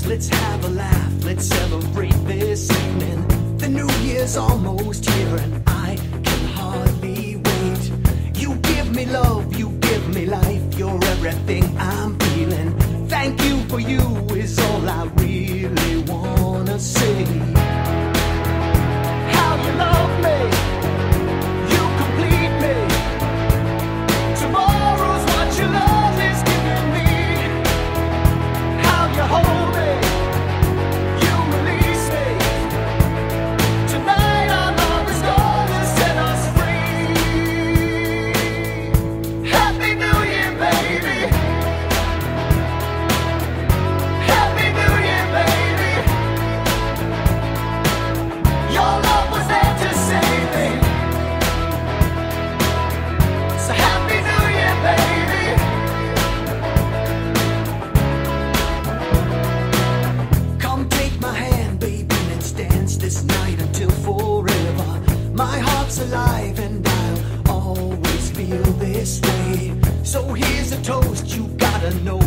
let's have a laugh, let's celebrate this evening. The new year's almost here and I can hardly wait. You give me love, you give me life, you're everything I'm feeling. Thank you for you is all I really wanna say. How you love me, you complete me. Tomorrow's what your love is giving me. How you hold me, you release me. Tonight our love is gonna set us free. Happy New Year, baby. Happy New Year, baby. Your love was there to save me. So Happy New Year, baby. Come take my hand, baby, let's dance this night until forever. My heart's alive and I'll always feel this way. So here's a toast, you gotta know